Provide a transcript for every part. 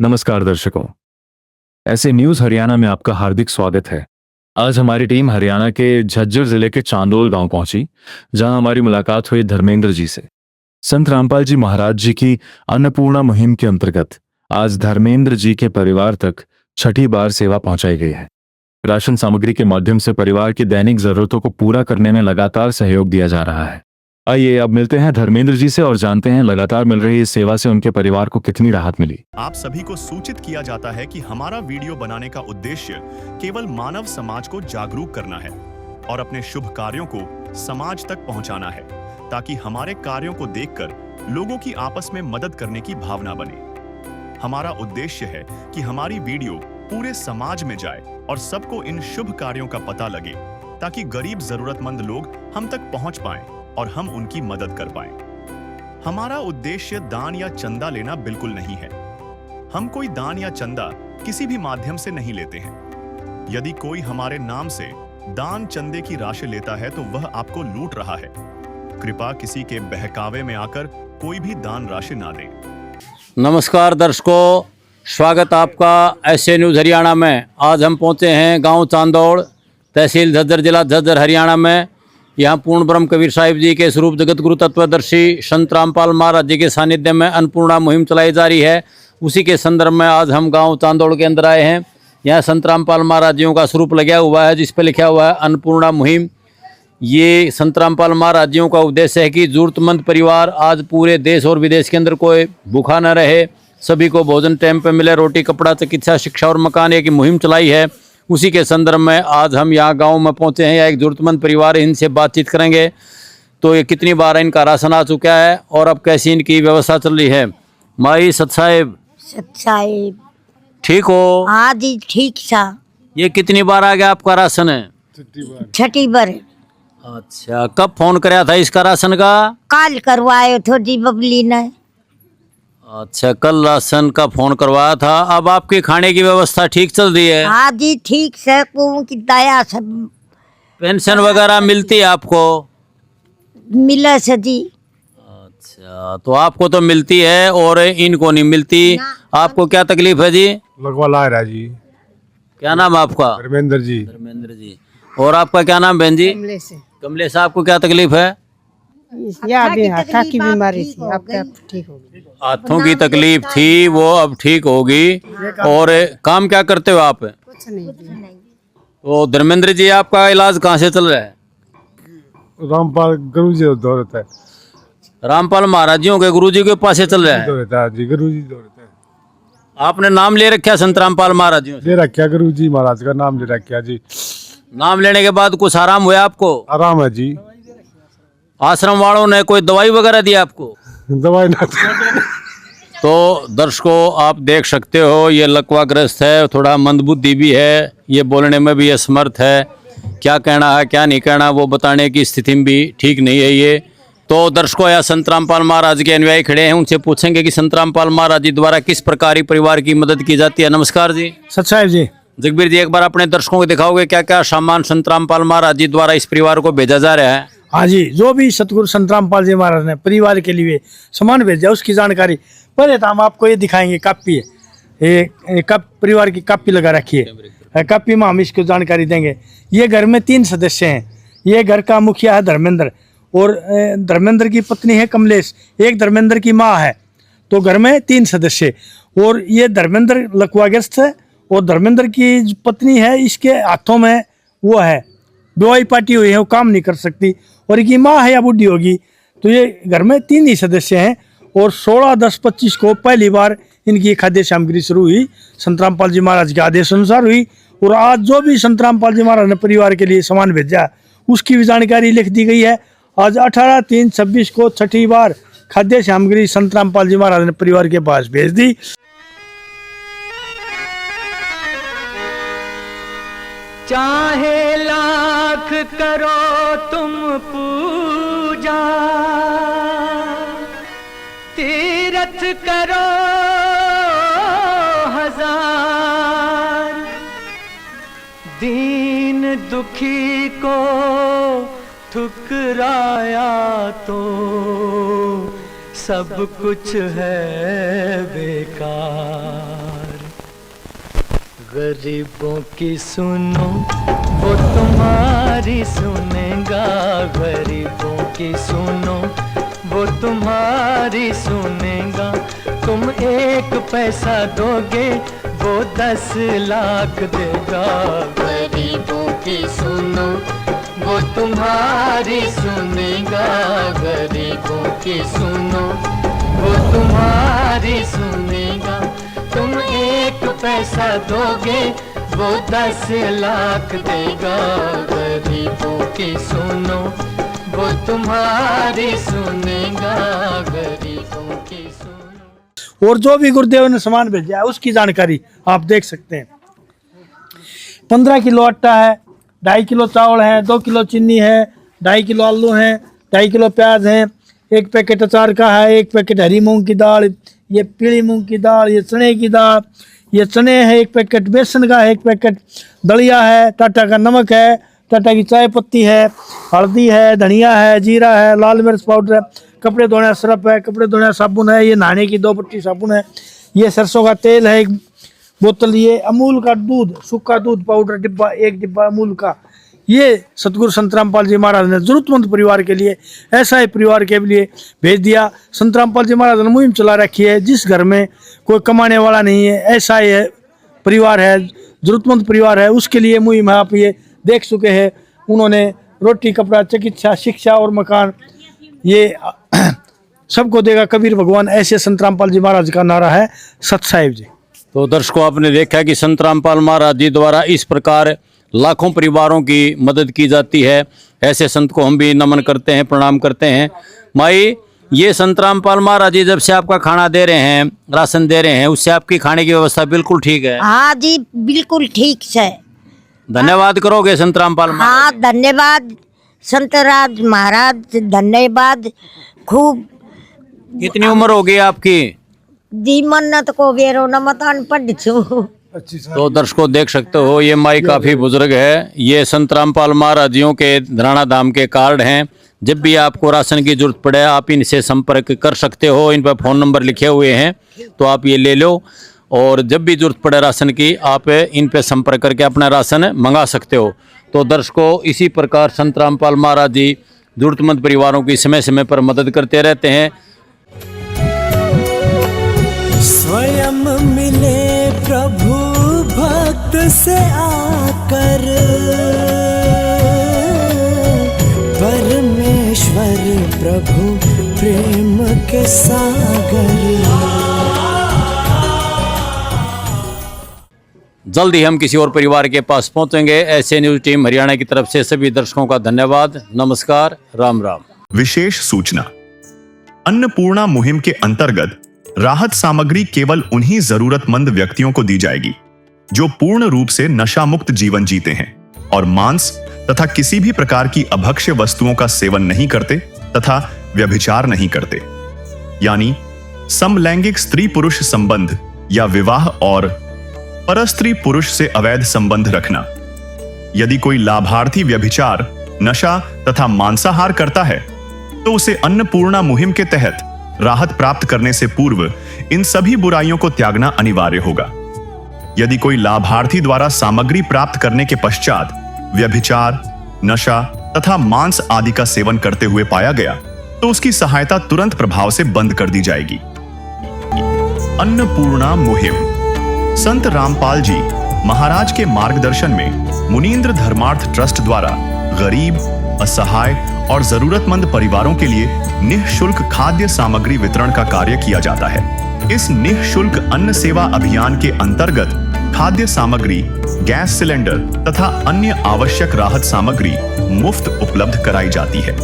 नमस्कार दर्शकों, ऐसे न्यूज हरियाणा में आपका हार्दिक स्वागत है। आज हमारी टीम हरियाणा के झज्जर जिले के चांदोल गांव पहुंची, जहां हमारी मुलाकात हुई धर्मेंद्र जी से। संत रामपाल जी महाराज जी की अन्नपूर्णा मुहिम के अंतर्गत आज धर्मेंद्र जी के परिवार तक छठी बार सेवा पहुंचाई गई है। राशन सामग्री के माध्यम से परिवार की दैनिक जरूरतों को पूरा करने में लगातार सहयोग दिया जा रहा है। आइए अब मिलते हैं धर्मेंद्र जी से और जानते हैं लगातार मिल रही इस सेवा से उनके परिवार को कितनी राहत मिली। आप सभी को सूचित किया जाता है कि हमारा वीडियो बनाने का उद्देश्य केवल मानव समाज को जागरूक करना है और अपने शुभ कार्यों को समाज तक पहुंचाना है, ताकि हमारे कार्यों को देखकर लोगों की आपस में मदद करने की भावना बने। हमारा उद्देश्य है कि हमारी वीडियो पूरे समाज में जाए और सबको इन शुभ कार्यों का पता लगे, ताकि गरीब जरूरतमंद लोग हम तक पहुंच पाएं और हम उनकी मदद कर पाएं। हमारा उद्देश्य दान या चंदा लेना बिल्कुल नहीं है। हम कोई दान या चंदा किसी भी माध्यम से नहीं लेते हैं। यदि कोई हमारे नाम से दान चंदे की राशि लेता है तो वह आपको लूट रहा है। कृपया किसी के बहकावे में आकर कोई भी दान राशि ना दें। नमस्कार दर्शकों, स्वागत आपका ऐसे न्यूज़ हरियाणा में। आज हम पहुंचे हैं गांव चांदौड़, तहसील झज्जर, जिला झज्जर, हरियाणा में। यहाँ पूर्ण ब्रह्म कबीर साहिब जी के स्वरूप जगत गुरु तत्वदर्शी संत रामपाल महाराज जी के सानिध्य में अन्नपूर्णा मुहिम चलाई जा रही है। उसी के संदर्भ में आज हम गांव चांदौड़ के अंदर आए हैं। यहाँ संत रामपाल महाराज जियों का स्वरूप लगा हुआ है, जिस पर लिखा हुआ है अन्नपूर्णा मुहिम। ये संत रामपाल महाराज जियों का उद्देश्य है कि जरूरतमंद परिवार आज पूरे देश और विदेश के अंदर कोई भूखा न रहे, सभी को भोजन टाइम पे मिले, रोटी, कपड़ा, चिकित्सा, शिक्षा और मकान, एक मुहिम चलाई है। उसी के संदर्भ में आज हम यहाँ गांव में पहुँचे हैं। यहाँ एक जरूरतमंद परिवार है, इनसे बातचीत करेंगे तो ये कितनी बार इनका राशन आ चुका है और अब कैसी इनकी व्यवस्था चल रही है। माई सत साहेब ठीक हो? हाँ जी ठीक सा। ये कितनी बार आ गया आपका राशन है? छठी बार। अच्छा, कब फोन कराया था इसका राशन का? काल करवाए थोड़ी बबली ने। अच्छा, कल राशन का फोन करवाया था। अब आपकी खाने की व्यवस्था ठीक चल रही है? हाँ जी ठीक से, की दया सब। पेंशन वगैरह मिलती है आपको? मिले से जी। अच्छा, तो आपको तो मिलती है और इनको नहीं मिलती। आपको क्या तकलीफ है जी? लगवा ला रहा जी। क्या नाम है आपका? धर्मेंद्र जी। धर्मेंद्र जी। और आपका क्या नाम बहन जी? कमलेश। आपको क्या तकलीफ है? हाथों की बीमारी थी, अब क्या ठीक होगी। हाथों की तकलीफ थी, वो अब ठीक होगी। और काम क्या करते हो आप? कुछ नहीं। तो धर्मेंद्र जी, आपका इलाज कहाँ से चल रहा है? रामपाल गुरु जी दो रहता है। रामपाल महाराज जियों के गुरु जी के पास से चल रहा है? दो रहता है जी, गुरु जी दो रहता है। आपने नाम ले रखा संत रामपाल महाराज जी? ले रखा, गुरु जी महाराज का नाम ले रखा जी। नाम लेने के बाद कुछ आराम हुआ आपको? आराम है जी। आश्रम वालों ने कोई दवाई वगैरह दी आपको? दवाई ना। तो दर्शकों, आप देख सकते हो ये लकवाग्रस्त है, थोड़ा मंदबुद्धि भी है, ये बोलने में भी असमर्थ है। क्या कहना है क्या नहीं कहना वो बताने की स्थिति में भी ठीक नहीं है ये। तो दर्शकों, यहाँ संत रामपाल महाराज के अनुयायी खड़े हैं, उनसे पूछेंगे कि संत रामपाल महाराज जी द्वारा किस प्रकार परिवार की मदद की जाती है। नमस्कार जी। सत साहेब जी। जगबीर जी, एक बार अपने दर्शकों को दिखाओगे क्या क्या सामान संत रामपाल महाराज जी द्वारा इस परिवार को भेजा जा रहा है? हाँ जी, जो भी सतगुरु संत रामपाल जी महाराज ने परिवार के लिए सामान भेजा उसकी जानकारी पहले तो हम आपको ये दिखाएंगे। कापी है, ये कप परिवार की कापी लगा रखी है। कापी में हम इसको जानकारी देंगे। ये घर में 3 सदस्य हैं। ये घर का मुखिया है धर्मेंद्र, और धर्मेंद्र की पत्नी है कमलेश, एक धर्मेंद्र की माँ है। तो घर में 3 सदस्य। और ये धर्मेंद्र लकवाग्रस्त है और धर्मेंद्र की पत्नी है, इसके हाथों में वो है दवाई पाटी हुई है, वो काम नहीं कर सकती। और इनकी माँ है या बुढ़ी होगी। तो ये घर में 3 ही सदस्य हैं। और 16/10/25 को पहली बार इनकी खाद्य सामग्री शुरू हुई, संत रामपाल जी महाराज के आदेश अनुसार हुई। और आज जो भी संत रामपाल जी महाराज ने परिवार के लिए सामान भेजा उसकी भी जानकारी लिख दी गई है। आज 18/3/26 को छठी बार खाद्य सामग्री संत रामपाल जी महाराज ने परिवार के पास भेज दी। चाहे लाख करो तुम पूजा, तीरथ करो हजार, दीन दुखी को ठुकराया तो सब कुछ है बेकार। गरीबों की सुनो वो तुम्हारी सुनेगा, गरीबों की सुनो वो तुम्हारी सुनेगा। तुम 1 पैसा दोगे वो 10 लाख देगा। गरीबों की सुनो वो तुम्हारी सुनेगा, गरीबों की सुनो वो तुम्हारी सुनेगा। तुम 1 पैसा दोगे वो 10 लाख देगा। गरीबों की सुनो वो तुम्हारी सुनेगा, गरीबों की सुनो। और जो भी गुरुदेव ने सामान भेजा है उसकी जानकारी आप देख सकते हैं। 15 किलो आटा है, 2.5 किलो चावल है, 2 किलो चीनी है, 2.5 किलो आलू है, 2.5 किलो प्याज है, 1 पैकेट अचार का है, 1 पैकेट हरी मूंग की दाल, ये पीली मूंग की दाल, ये चने की दाल, ये चने है, 1 पैकेट बेसन का है, 1 पैकेट दलिया है, टाटा का नमक है, टाटा की चाय पत्ती है, हल्दी है, धनिया है, जीरा है, लाल मिर्च पाउडर है, कपड़े धोने सरफ है, कपड़े धोने साबुन है, ये नहाने की 2 पट्टी साबुन है, ये सरसों का तेल है 1 बोतल, ये अमूल का दूध, सूखा दूध पाउडर डिब्बा 1 डिब्बा अमूल का। ये सतगुरु संत रामपाल जी महाराज ने जरूरतमंद परिवार के लिए, ऐसा ही परिवार के लिए भेज दिया। संत रामपाल जी महाराज ने मुहिम चला रखी है, जिस घर में कोई कमाने वाला नहीं है, ऐसा ही परिवार है, जरूरतमंद परिवार है, उसके लिए मुहिम है। आप ये देख चुके हैं, उन्होंने रोटी, कपड़ा, चिकित्सा, शिक्षा और मकान ये सबको देगा कबीर भगवान, ऐसे संत रामपाल जी महाराज का नारा है। सत साहिब जी। तो दर्शकों, आपने देखा कि संत रामपाल महाराज जी द्वारा इस प्रकार लाखों परिवारों की मदद की जाती है। ऐसे संत को हम भी नमन करते हैं, प्रणाम करते हैं। माई, ये संत रामपाल महाराज जी जब से आपका खाना दे रहे हैं, राशन दे रहे हैं, उससे आपकी खाने की व्यवस्था बिल्कुल ठीक है? हाँ जी, बिल्कुल ठीक है। धन्यवाद करोगे संत रामपाल महाराज? हाँ, धन्यवाद संतराज महाराज, धन्यवाद खूब। कितनी उम्र हो गई आपकी? जी मन्नत को बेरो न मत अनपढ़ छू। तो दर्शकों, देख सकते हो, ये माई काफी बुजुर्ग है। ये संत रामपाल महाराज जियों के धराना धाम के कार्ड हैं। जब भी आपको राशन की जरूरत पड़े आप इनसे संपर्क कर सकते हो। इन पर फ़ोन नंबर लिखे हुए हैं, तो आप ये ले लो, और जब भी जरूरत पड़े राशन की आप इन पे संपर्क करके अपना राशन मंगा सकते हो। तो दर्शकों, इसी प्रकार संत रामपाल महाराज जी जरूरतमंद परिवारों की समय समय पर मदद करते रहते हैं। स्वयं मिले प्रभु भक्त से आकर, परमेश्वर प्रभु प्रेम के सागर। जल्द ही हम किसी और परिवार के पास पहुंचेंगे। ऐसे न्यूज टीम हरियाणा की तरफ से सभी दर्शकों का धन्यवाद। नमस्कार, राम राम। विशेष सूचना, अन्नपूर्णा मुहिम के अंतर्गत राहत सामग्री केवल उन्हीं जरूरतमंद व्यक्तियों को दी जाएगी जो पूर्ण रूप से नशा मुक्त जीवन जीते हैं और मांस तथा किसी भी प्रकार की अभक्ष्य वस्तुओं का सेवन नहीं करते तथा व्यभिचार नहीं करते, यानी समलैंगिक स्त्री पुरुष संबंध या विवाह और परस्त्री पुरुष से अवैध संबंध रखना। यदि कोई लाभार्थी व्यभिचार, नशा तथा मांसाहार करता है तो उसे अन्नपूर्णा मुहिम के तहत राहत प्राप्त करने से पूर्व इन सभी बुराइयों को त्यागना अनिवार्य होगा। यदि कोई लाभार्थी द्वारा सामग्री प्राप्त करने के पश्चात व्यभिचार, नशा तथा मांस आदि का सेवन करते हुए पाया गया तो उसकी सहायता तुरंत प्रभाव से बंद कर दी जाएगी। अन्नपूर्णा मुहिम संत रामपाल जी महाराज के मार्गदर्शन में मुनीन्द्र धर्मार्थ ट्रस्ट द्वारा गरीब, असहाय और जरूरतमंद परिवारों के लिए निःशुल्क खाद्य सामग्री वितरण का कार्य किया जाता है। इस निःशुल्क अन्न सेवा अभियान के अंतर्गत खाद्य सामग्री, गैस सिलेंडर तथा अन्य आवश्यक राहत सामग्री मुफ्त उपलब्ध कराई जाती है।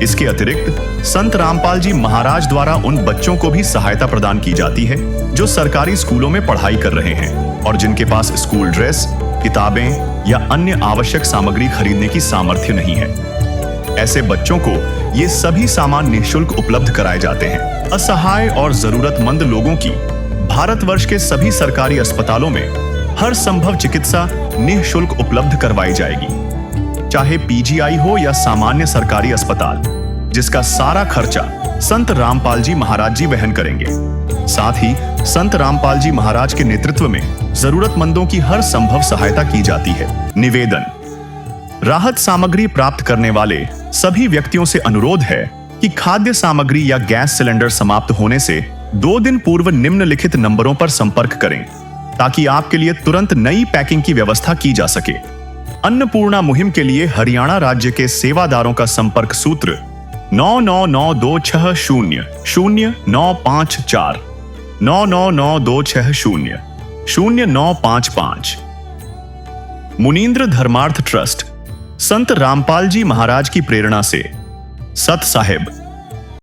इसके अतिरिक्त संत रामपाल जी महाराज द्वारा उन बच्चों को भी सहायता प्रदान की जाती है जो सरकारी स्कूलों में पढ़ाई कर रहे हैं और जिनके पास स्कूल ड्रेस, किताबें या अन्य आवश्यक सामग्री खरीदने की सामर्थ्य नहीं है। ऐसे बच्चों को ये सभी सामान निःशुल्क उपलब्ध कराए जाते हैं। असहाय और जरूरतमंद लोगों की भारतवर्ष के सभी सरकारी अस्पतालों में हर संभव चिकित्सा निःशुल्क उपलब्ध करवाई जाएगी, चाहे पीजीआई हो या सामान्य सरकारी अस्पताल, जिसका सारा खर्चा संत रामपाल जी महाराज जी वहन करेंगे। साथ ही संत रामपाल जी महाराज के नेतृत्व में जरूरतमंदों की हर संभव सहायता की जाती है। निवेदन, राहत सामग्री प्राप्त करने वाले सभी व्यक्तियों से अनुरोध है कि खाद्य सामग्री या गैस सिलेंडर समाप्त होने से 2 दिन पूर्व निम्नलिखित नंबरों पर संपर्क करें ताकि आपके लिए तुरंत नई पैकिंग की व्यवस्था की जा सके। अन्नपूर्णा मुहिम के लिए हरियाणा राज्य के सेवादारों का संपर्क सूत्र 9992600954 9992600955। मुनींद्र धर्मार्थ ट्रस्ट संत रामपाल जी महाराज की प्रेरणा से सत साहिब